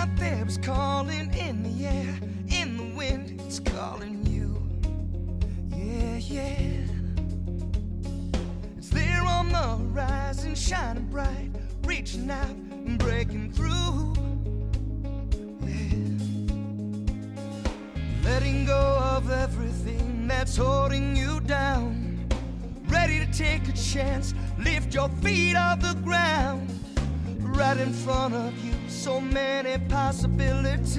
out there is calling in the air, in the wind, it's calling you. Yeah, yeah. It's there on the horizon, shining bright, reaching out and breaking through. Yeah. Letting go of everything that's holding you down. Ready to take a chance, lift your feet off the ground. Right in front of you, so many possibilities.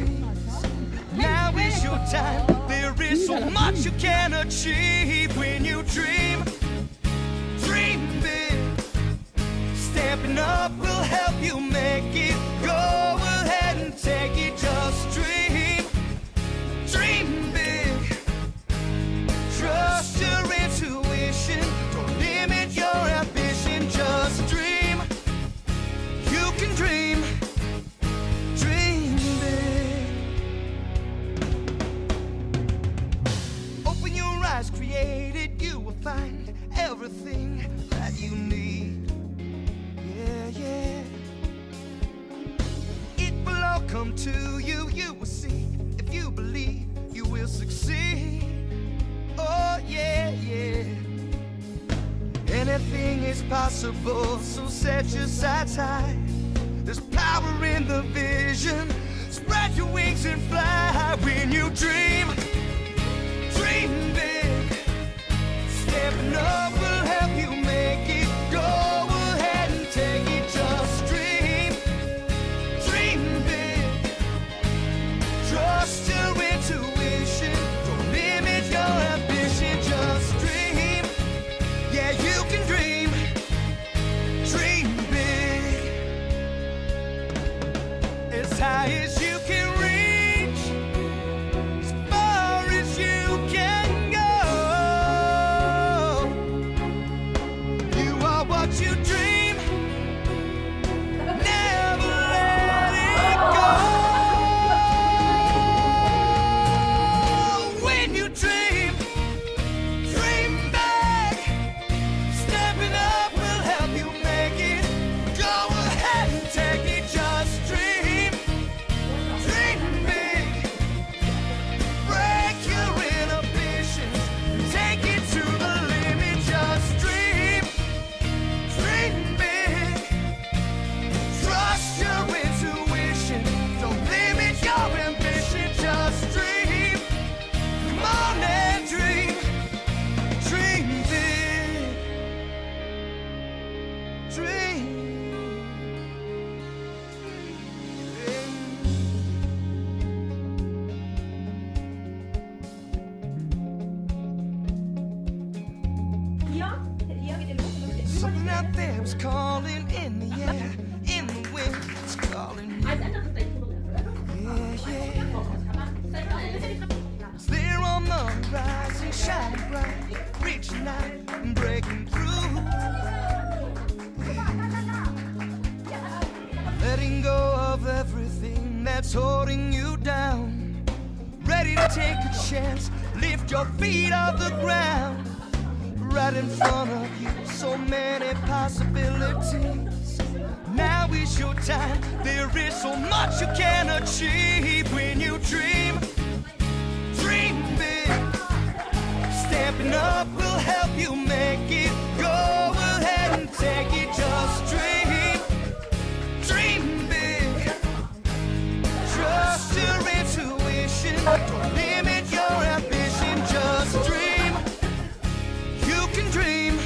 Now is your time, there is so much you can achieve when you dream. Dream big. Stampin' Up will help you make it. Go ahead and take it, just dream. Dream big. Trust your intuition, don't limit your ambition, just dream. You can dream, dream big. Open your eyes, created, you will find everything that you need. Yeah, yeah. It will all come to you, you will see. If you believe, you will succeed. Oh, yeah, yeah. Anything is possible, so set your sights high. There's power in the vision. Spread your wings and fly when you dream. Dream big. Stampin' Up will help you make it. Go ahead and take it, just dream. Dream big. Trust your intuition. Don't limit your ambition, just dream. Yeah, you can dream. Dream big. As high as you can reach, as far as you can go. You are what you dream. Never let it go. When you dream, dream big. Stepping up will help you make it. Go ahead and take it, just dream. Dream big. Break your inhibitions. Take it to the limit, just dream. Dream big. Trust your intuition. Don't limit your ambition, just dream. Come on and dream. Dream big. Dream. Something out there is calling in the air, in the wind, it's calling you. Yeah, yeah. It's there on the horizon, shining bright, reaching out and breaking through. Letting go of everything that's holding you down. Ready to take a chance, lift your feet off the ground. Right in front of you, so many possibilities. Now is your time, there is so much you can achieve when you dream. Dream big. Stampin' Up will help you make it. Go ahead and take it, just dream. Dream big. Trust your intuition. Don't limit your ambition, just dream. You can dream.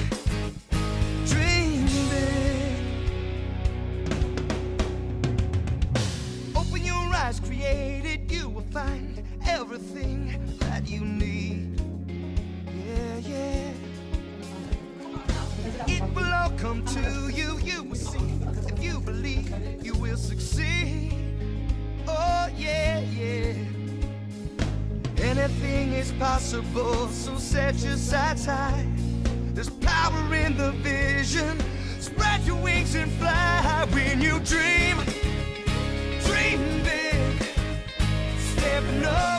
Dream big. Open your eyes, created, you will find everything that you need. Yeah, yeah. It will all come to you, you will see. If you believe, you will succeed. Oh, yeah, yeah. Anything is possible, so set your sights high. There's power in the vision. Spread your wings and fly when you dream. Dream big. Stepping up